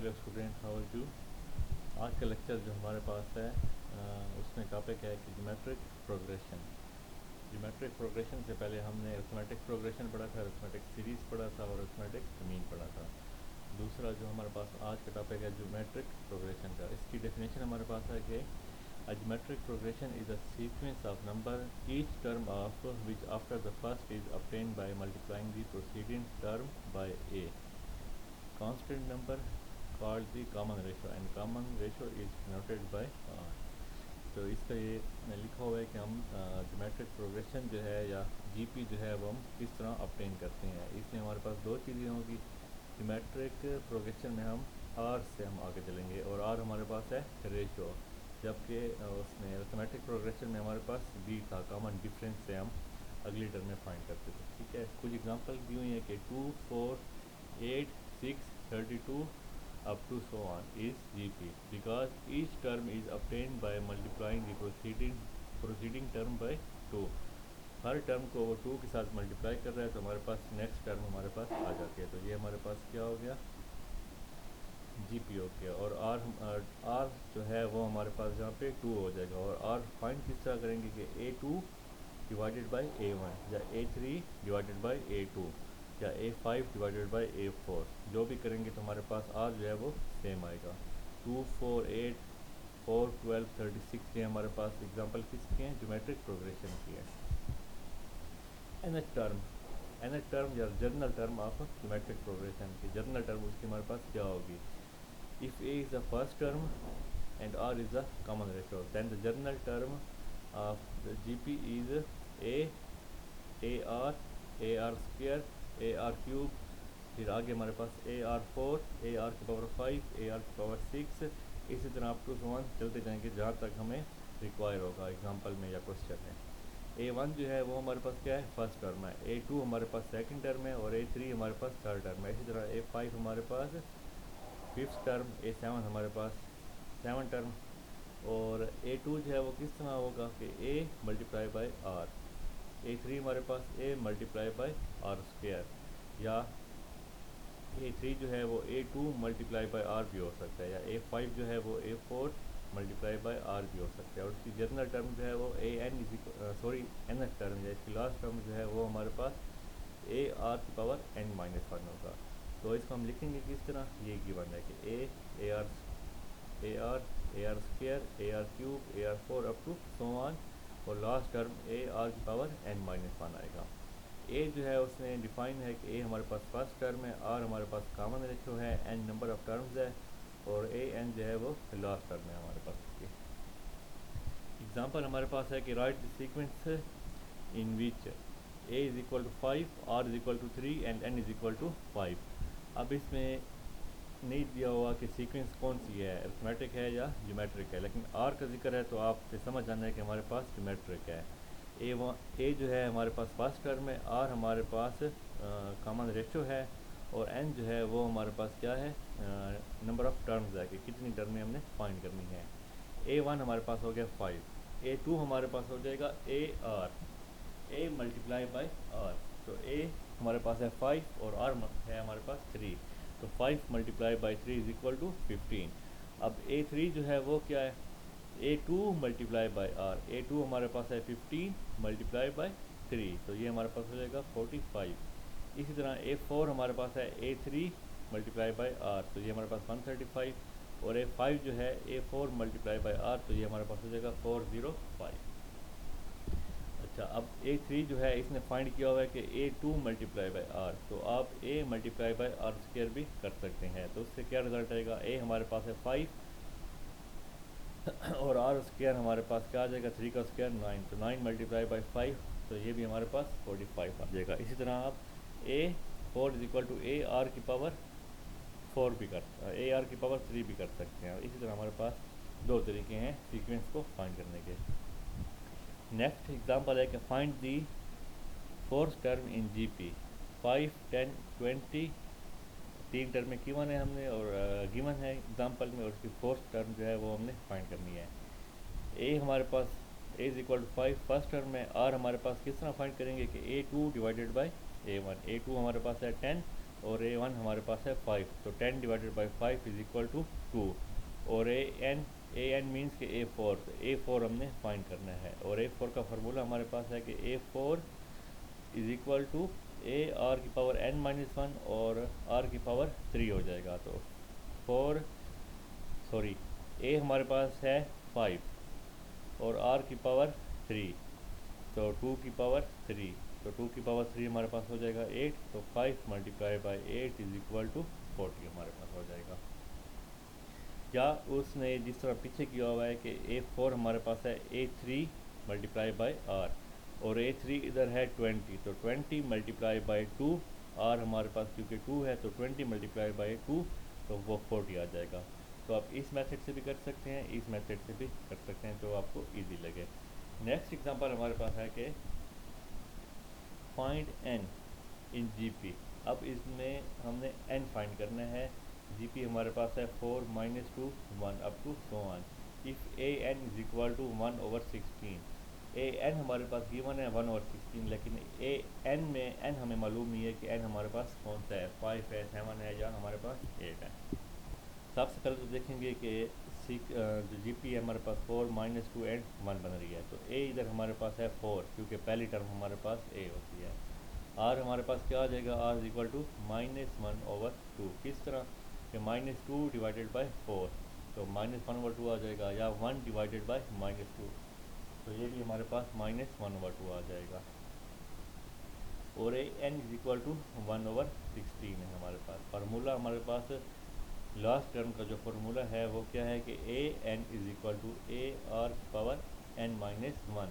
Hello student, how are you. आज का lecture जो हमारे पास है उसमें टॉपिक है कि ज्योमेट्रिक प्रोग्रेशन। ज्योमेट्रिक प्रोग्रेशन से पहले हमने अरिथमेटिक प्रोग्रेशन पढ़ा था, अरिथमेटिक सीरीज़ पढ़ा था और अरिथमेटिक मीन पढ़ा था। दूसरा जो हमारे पास आज का टॉपिक है ज्योमेट्रिक प्रोग्रेशन का, इसकी डेफिनेशन हमारे पास है कि a geometric progression is a sequence of number each term of which after the first is obtained by multiplying the preceding term by a constant number called the common ratio and common ratio is denoted by r। तो इसका ये लिखा हुआ है कि हम geometric progression जो है या जीपी जो है वो हम किस तरह ऑब्टेन करते हैं। इसमें हमारे पास दो चीज़ें होंगी। ज्योमेट्रिक प्रोग्रेशन में हम आर से हम आगे चलेंगे और आर हमारे पास है रेशो, जबकि उसमें अरिथमेटिक प्रोग्रेशन में हमारे पास बी था, कॉमन डिफरेंस से हम अगली टर्म में फाइंड करते थे। ठीक है, कुछ एग्जांपल दी हुई है कि 2, 4, 8, 6, 32 up to so on is GP because each term is obtained by multiplying the proceeding term by 2। Her term को वो 2 के साथ मल्टीप्लाई कर रहा है तो हमारे पास नेक्स्ट टर्म हमारे पास आ जाती है। तो ये हमारे पास क्या हो गया, जीपी हो गया। और आर जो है वो हमारे पास यहाँ पे 2 हो जाएगा। और आर फाइंड किस तरह करेंगे कि A2 डिवाइडेड बाई A1 या A3 डिवाइडेड बाई A2 या A5 डिवाइडेड बाई A4, जो भी करेंगे तो हमारे पास आर जो है वो सेम आएगा। 2, 4, 8, 4, 12, 36 ये हमारे पास एग्जांपल किसके हैं, ज्योमेट्रिक प्रोग्रेशन की है। nth टर्म या journal term of geometric progression की जर्नल टर्म उसकी हमारे पास क्या होगी। If A is the first term and R is the common ratio, then the general term of the GP is AR, AR square, AR cube। फिर आगे हमारे पास AR4, AR की power 5, AR की power 6, इसी तरह अप टू 1 चलते जाएंगे जहाँ तक हमें रिक्वायर होगा एग्जाम्पल में या क्वेश्चन में। A1 जो है वो हमारे पास क्या है, फर्स्ट टर्म है। A2 हमारे पास सेकंड टर्म है और A3 हमारे पास थर्ड टर्म है। इसी तरह A5 हमारे पास फिफ्थ टर्म, A7 हमारे पास सेवन टर्म। और A2 जो है वो किस तरह होगा कि A multiply by R. A3 हमारे पास A multiply by R square, या A3 जो है वो A2 मल्टीप्लाई बाई आर भी हो सकता है, या A5 जो है वो A4 मल्टीप्लाई बाई आर भी हो सकता है। और इसकी जर्नल टर्म जो है वो nth टर्म या इसकी लास्ट टर्म जो है वो हमारे पास AR की पावर n-1 होगा। तो इसको हम लिखेंगे किस तरह, ये गिवन है कि AR square, AR cube, AR4 up to so on, और लास्ट टर्म AR की पावर n-1 आएगा। A जो है उसमें डिफाइन है कि A हमारे पास फर्स्ट टर्म है, R हमारे पास कॉमन रेशियो है, n नंबर ऑफ टर्म्स है और AN जो है वो लास्ट टर्म है हमारे पास। एग्जांपल हमारे पास है कि write the sequence in which A is equal to 5, R is equal to 3 and N is equal to 5। अब इसमें नहीं दिया हुआ कि सीक्वेंस कौन सी है, अरिथमेटिक है या ज्योमेट्रिक है, लेकिन आर का जिक्र है तो आपसे समझ आना है कि हमारे पास ज्योमेट्रिक है। ए जो है हमारे पास फर्स्ट टर्म है, आर हमारे पास कॉमन रेशियो है और एन जो है वो हमारे पास क्या है, नंबर ऑफ टर्म्स है कि कितनी टर्में हमने फाइंड करनी है। A1 हमारे पास हो गया 5, A2 हमारे पास हो जाएगा A मल्टीप्लाई बाई आर। तो A हमारे पास है 5 और R है हमारे पास 3, तो 5 multiply by 3 is equal to 15। अब A3 जो है वो क्या है, A2 multiply by are. A2 हमारे पास है 15 मल्टीप्लाई बाई 3, तो ये हमारे पास हो जाएगा 45। इसी तरह A4 हमारे पास है A3 मल्टीप्लाई बाई आर, तो ये हमारे पास 135। और A5 जो है A4 मल्टीप्लाई बाई आर, तो ये हमारे पास हो जाएगा 405। अच्छा, अब A3 जो है इसने फाइंड किया हुआ है कि A2 मल्टीप्लाई बाई आर, तो आप A multiply by R square भी कर सकते हैं। तो उससे क्या रिजल्ट आएगा, A हमारे पास है 5 और आर स्क्वायर हमारे पास क्या आ जाएगा, 3 का स्क्वायर 9, तो 9 मल्टीप्लाई बाई 5, तो ये भी हमारे पास 45 आ जाएगा। इसी तरह आप A4 is equal to AR की पावर 4 भी AR की पावर 3 भी कर सकते हैं। इसी तरह हमारे पास दो तरीके हैं सीक्वेंस को फाइंड करने के। नेक्स्ट एग्जांपल है कि find the fourth term in GP 5, 10, 20। तीन टर्में गिवन है हमने और गिवन है एग्जांपल में, और उसकी फोर्थ टर्म जो है वो हमने फाइंड करनी है। A हमारे पास A is equal to 5 first term है। R हमारे पास किस तरह फाइंड करेंगे कि A2 divided by A1। A2 हमारे पास है 10 और a1 हमारे पास है 5, तो 10 divided by 5 is equal to 2। और a n मीन्स के a4, तो a4 हमने फाइंड करना है। और a4 का फार्मूला हमारे पास है कि a4 is equal to a r की पावर n-1 और r की पावर 3 हो जाएगा। तो a हमारे पास है 5 और r की पावर 3, तो 2 की पावर 3, तो 2 की पावर 3 हमारे पास हो जाएगा 8, तो 5 multiply by 8 is equal to 40 हमारे पास हो जाएगा। या उसने जिस तरह पीछे किया हुआ है कि a4 हमारे पास है a3 मल्टीप्लाई बाई r, और a3 इधर है 20, तो 20 मल्टीप्लाई बाई 2, r हमारे पास क्योंकि 2 है तो 20 मल्टीप्लाई बाई 2, तो वो 40 आ जाएगा। तो आप इस मेथड से भी कर सकते हैं, इस मेथड से भी कर सकते हैं, जो आपको इजी लगे। नेक्स्ट एग्जांपल हमारे पास है कि फाइंड n इन GP। अब इसमें हमने n फाइंड करना है। GP हमारे पास है 4 - 2 1 up to so on. If an is equal to 1/16। an हमारे पास गिवन है 1/16, लेकिन an में n हमें मालूम नहीं है कि n हमारे पास कौन सा है, 5 है, 7 है, या हमारे पास 8 है। सबसे पहले तो देखेंगे कि जो GP है हमारे पास 4 - 2 एंड 1 बन रही है, तो a इधर हमारे पास है 4, क्योंकि पहली टर्म हमारे पास a होती है। r हमारे पास क्या आ जाएगा, r इज इक्वल टू -1/2। किस तरह कि -2 डिवाइडेड बाई 4, तो -1/2 आ जाएगा, या 1 डिवाइडेड बाई -2, तो ये भी हमारे पास -1/2 आ जाएगा। और n इज इक्वल टू 1/16 है हमारे पास। फार्मूला हमारे पास लास्ट टर्म का जो फार्मूला है वो क्या है कि an is equal to ar की पावर n-1।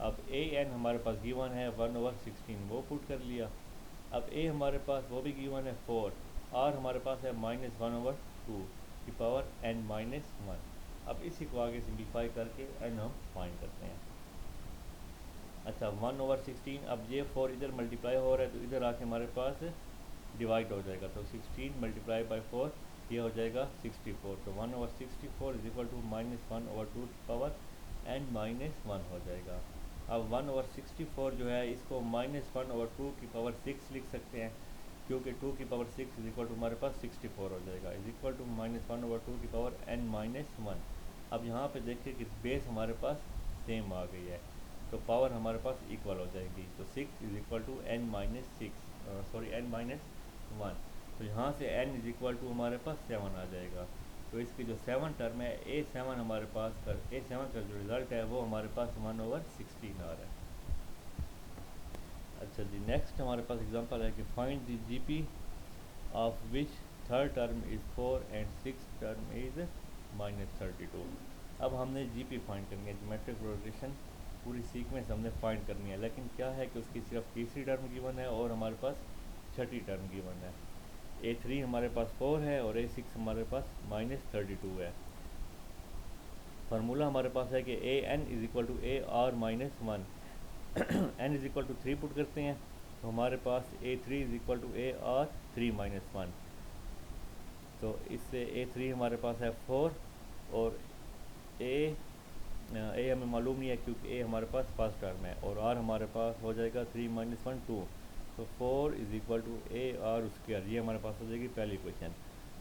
अब an हमारे पास गिवन है 1/16, वो पुट कर लिया। अब a हमारे पास वो भी गिवन है 4, r हमारे पास है -1/2 की पावर n-1। अब इसी को आगे सिंप्लीफाई करके n हम फाइंड करते हैं। अच्छा, 1/16, अब ये 4 इधर मल्टीप्लाई हो रहा है, तो इधर आके हमारे पास डिवाइड हो जाएगा, तो 16 मल्टीप्लाई बाई 4 ये हो जाएगा 64, तो 1/64 इज इक्वल टू -1/2 की पावर n-1 हो जाएगा। अब 1/64 जो है इसको -1/2 की पावर 6 लिख सकते हैं, क्योंकि 2 की पावर 6 इज इक्वल टू हमारे पास 64 हो जाएगा, इज इक्वल टू -1/2 की पावर n-1। अब यहाँ पे देखिए कि बेस हमारे पास सेम आ गई है, तो पावर हमारे पास इक्वल हो जाएगी, तो 6 इज इक्वल टू n-1। तो यहाँ से n इज इक्वल टू हमारे पास 7 आ जाएगा। तो इसकी जो 7 टर्म है a7 हमारे पास a7 का जो रिज़ल्ट है वो हमारे पास 1/16 आ रहा है। अच्छा जी, नेक्स्ट हमारे पास एग्जांपल है कि find the GP of which third term is 4 and six term is -32। अब हमने GP फाइंड करनी है, ज्योमेट्रिक प्रोग्रेशन पूरी सीक्वेंस हमने फाइंड करनी है, लेकिन क्या है कि उसकी सिर्फ तीसरी टर्म गिवन है और हमारे पास छठी टर्म गिवन है। a3 हमारे पास 4 है और a6 हमारे पास -32 है। फार्मूला हमारे पास है कि an is equal to ar-1। n is equal to 3 put करते हैं, तो हमारे पास a3 is equal to ar3-1। तो इससे a3 हमारे पास है 4 और a हमें मालूम नहीं है क्योंकि a हमारे पास फर्स्ट टर्म है, और r हमारे पास हो जाएगा 3-1 2, तो 4 is equal to ar square, ये हमारे पास हो जाएगी पहली इक्वेशन।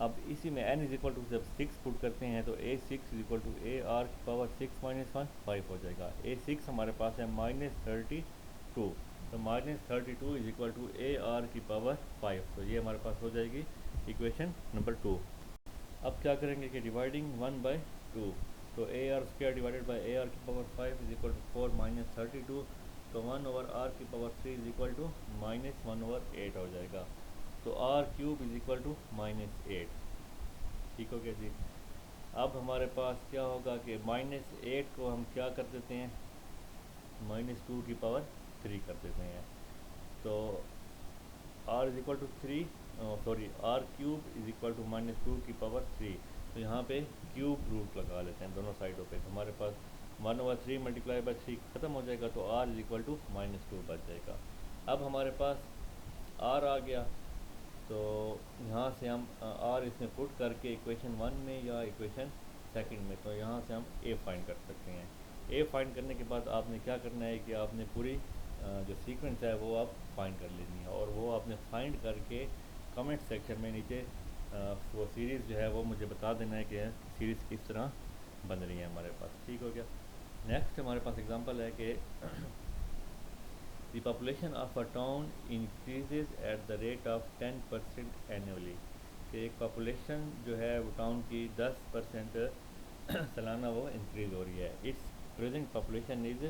अब इसी में n इज इक्वल टू जब 6 पुट करते हैं तो a6 is equal to ar की पावर 6-1 5 हो जाएगा। a6 हमारे पास है -32, तो -32 इज इक्वल टू ar की पावर 5, तो ये हमारे पास हो जाएगी इक्वेशन नंबर 2। अब क्या करेंगे कि डिवाइडिंग 1/2, तो ar square divided by ar की पावर 5 इज इक्वल टू 4 -32, तो 1/r की पावर 3 इज इक्वल टू -1/8 हो जाएगा, तो r³ इज इक्वल टू -8। ठीक हो गया जी। अब हमारे पास क्या होगा कि -8 को हम क्या कर देते हैं, -2 की पावर 3 कर देते हैं, तो r is equal to r³ is equal to -2 की पावर 3, तो यहाँ पे क्यूब रूट लगा लेते हैं दोनों साइडों पे, तो हमारे पास 1/3 मल्टीप्लाई बाई 3 ख़त्म हो जाएगा, तो r इज इक्वल टू -2 बच जाएगा। अब हमारे पास r आ गया, तो यहाँ से हम r इसमें पुट करके इक्वेशन 1 में या इक्वेशन सेकंड में, तो यहाँ से हम a फाइंड कर सकते हैं। a फाइंड करने के बाद आपने क्या करना है कि आपने पूरी जो सीक्वेंस है वो आप फाइंड कर लेनी है, और वो आपने फाइंड करके कमेंट सेक्शन में नीचे वो सीरीज़ जो है वो मुझे बता देना है कि सीरीज़ किस तरह बन रही है हमारे पास। ठीक हो गया। नेक्स्ट हमारे पास एग्जांपल है कि the population of a town increases at the rate of 10% annually, कि एक पॉपुलेशन जो है वो टाउन की 10% सालाना वो इंक्रीज़ हो रही है। It's present population is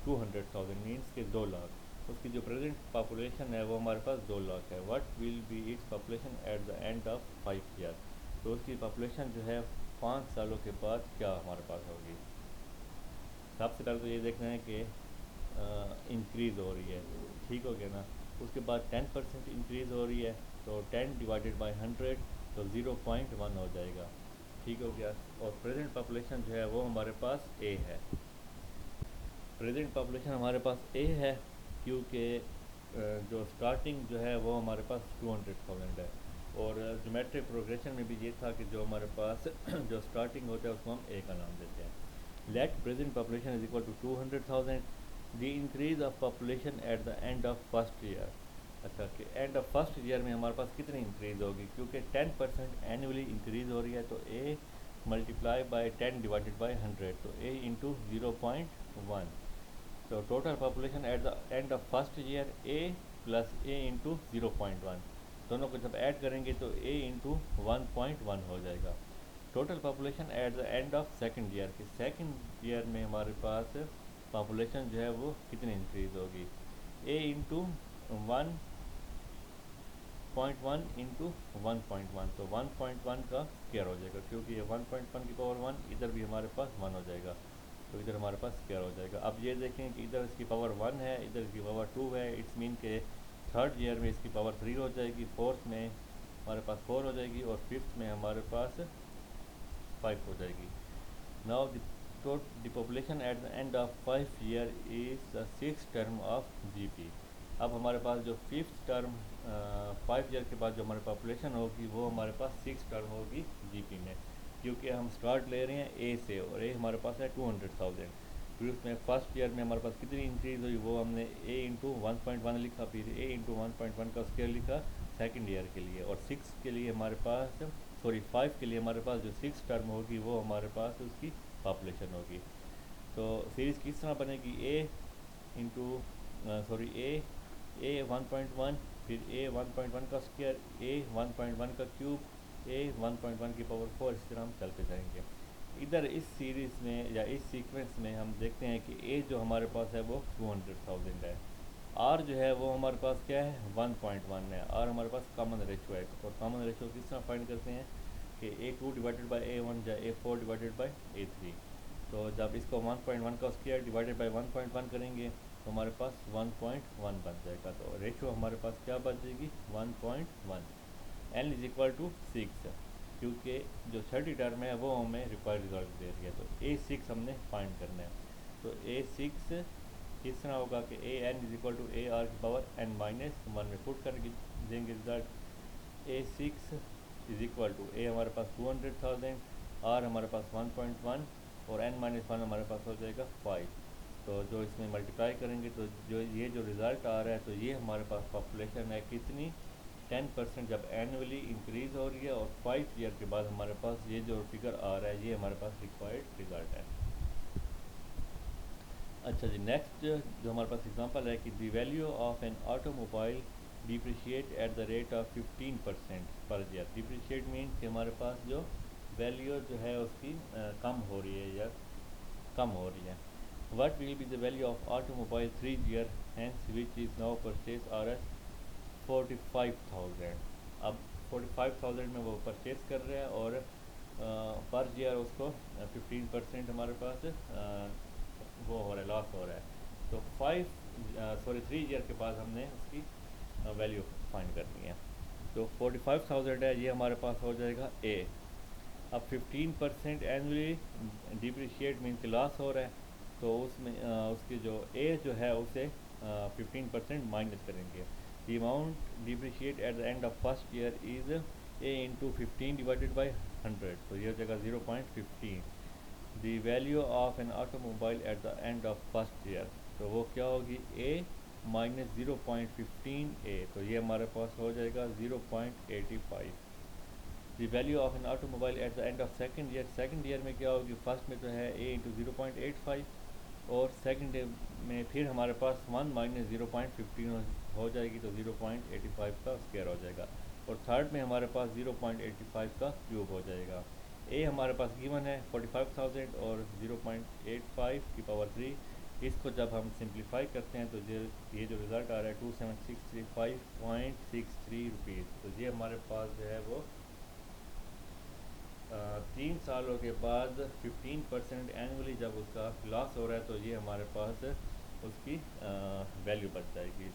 200,000 means के 2 लाख। उसकी जो प्रेजेंट पॉपुलेशन है वो हमारे पास 2 लाख है। What will be its population at the end of 5 year, तो उसकी पॉपुलेशन जो है 5 सालों के बाद क्या हमारे पास होगी। सबसे पहले तो ये देखना है कि इंक्रीज़ हो रही है। ठीक हो गया ना। उसके बाद 10% इंक्रीज़ हो रही है, तो 10 डिवाइडेड बाई 100 तो 0.1 हो जाएगा। ठीक हो गया। और प्रेजेंट पॉपुलेशन जो है वो हमारे पास ए है। प्रेजेंट पॉपुलेशन हमारे पास ए है क्योंकि जो स्टार्टिंग जो है वो हमारे पास 200,000 है। और ज्योमेट्रिक प्रोग्रेशन में भी ये था कि जो हमारे पास जो स्टार्टिंग होता है उसको हम ए का नाम देते हैं। Let present population is equal to 200,000, the increase of population at the end of first year. अच्छा, कि एंड ऑफ फर्स्ट ईयर में हमारे पास कितनी इंक्रीज़ होगी, क्योंकि 10% एनुअली इंक्रीज़ हो रही है, तो A multiply by 10 divided by 100, तो ए इंटू 0.1। तो total population at the end of first year A plus A into 0.1, दोनों को जब ऐड करेंगे तो ए इंटू 1.1 हो जाएगा। Total population at the end of second year, के सेकंड ईयर में हमारे पास पॉपुलेशन जो है वो कितनी इंक्रीज़ होगी, ए इंटू 1.1 इंटू 1.1, तो 1.1 का स्क्वायर हो जाएगा, क्योंकि ये 1.1 की पावर 1, इधर भी हमारे पास 1 हो जाएगा, तो इधर हमारे पास स्क्वायर हो जाएगा। अब ये देखें कि इधर इसकी पावर 1 है, इधर इसकी पावर 2 है। इट्स मीन के थर्ड ईयर में इसकी पावर 3 हो जाएगी, फोर्थ में हमारे पास 4 हो जाएगी, और फिफ्थ में हमारे पास 5 हो जाएगी। Now the population at the end of 5 year is the 6th term of GP. अब हमारे पास जो फिफ्थ टर्म 5 ईयर के बाद जो हमारी पॉपुलेशन होगी वो हमारे पास 6 टर्म होगी जीपी में, क्योंकि हम स्टार्ट ले रहे हैं ए से, और ए हमारे पास है 200,000। फिर उसमें फर्स्ट ईयर में हमारे पास कितनी इंक्रीज़ हुई, वो हमने ए इंटू 1.1 लिखा, फिर ए इंटू 1.1 का स्क्वायर लिखा सेकंड ईयर के लिए, और 6 के लिए हमारे पास 5 के लिए हमारे पास जो 6 टर्म होगी वो हमारे पास उसकी पॉपुलेशन होगी। तो सीरीज़ किस तरह बनेगी, ए इंटू ए 1.1, फिर ए 1.1 का स्क्वायर, ए 1.1 का क्यूब, ए 1.1 की पावर 4, इस तरह हम चलते जाएंगे। इधर इस सीरीज़ में या इस सीक्वेंस में हम देखते हैं कि ए जो हमारे पास है वो 200,000 है, आर जो है वो हमारे पास क्या है 1.1 है, आर हमारे पास कॉमन रेशो है। और कॉमन रेशो किस तरह फाइंड करते हैं कि A2 डिवाइडेड बाई A1 या A4 डिवाइडेड बाई A3। तो जब इसको 1.1 का स्क्वायर डिवाइडेड बाई 1.1 करेंगे तो हमारे पास 1.1 बन जाएगा। तो रेशो हमारे पास क्या बन जाएगी 1.1। n इज इक्वल टू 6, क्योंकि जो 30 टर्म है वो हमें रिक्वायर्ड रिजल्ट दे रही है, तो A6 हमने फाइंड करना है। तो A6 इस तरह होगा कि an is equal to a r की पावर n माइनस 1 में पुट कर देंगे result. A6 is equal to a हमारे पास 200,000, आर हमारे पास 1.1 और n माइनस 1 हमारे पास हो जाएगा 5। तो जो इसमें मल्टीप्लाई करेंगे तो जो ये जो रिज़ल्ट आ रहा है, तो ये हमारे पास पॉपुलेशन है कितनी 10% जब एनुअली इंक्रीज़ हो रही है, और 5 ईयर के बाद हमारे पास ये जो फिगर आ रहा है ये हमारे पास रिक्वायर्ड रिज़ल्ट है। अच्छा जी, नेक्स्ट जो हमारे पास एग्जांपल है कि the value of an automobile depreciate at the rate of 15% per year. Depreciate means कि हमारे पास जो वैल्यू जो है उसकी कम हो रही है या कम हो रही है। What will be the value of automobile 3 year hence which is now purchase RS 45,000। अब 45,000 में वो परचेज कर रहे हैं, और पर ईयर उसको 15% हमारे पास वो हो रहा है, लॉस हो रहा है। तो 3 ईयर के बाद हमने उसकी वैल्यू फाइंड करनी है। तो 45,000 है, ये हमारे पास हो जाएगा ए। अब 15% एनुअली डिप्रिशिएट मीन कि लॉस हो रहा है, तो उसमें उसकी जो ए जो है उसे 15% माइनस करेंगे। The amount depreciate eight the end of first year is a into 15 divided by 100, तो ये हो जाएगा 0.15। The value of an automobile eight the end of first year, तो वो क्या होगी ए माइनस 0.15 ए, तो ये हमारे पास हो जाएगा 0.85। The value of an automobile eight the end of second year में क्या होगी, फर्स्ट में तो है ए इंटू 0.85, और सेकंड में फिर हमारे पास 1 माइनस 0.15 हो जाएगी, तो 0.85 का स्क्वायर हो जाएगा, और थर्ड में हमारे पास 0.85 का क्यूब हो जाएगा। ए हमारे पास गिवन है 45,000 और 0.85 की पावर 3। इसको जब हम सिंप्लीफाई करते हैं तो ये जो रिज़ल्ट आ रहा है 2765.63 रुपीज़, तो ये हमारे पास जो है वो 3 सालों के बाद 15% एनुअली जब उसका लॉस हो रहा है, तो ये हमारे पास उसकी वैल्यू बच जाएगी।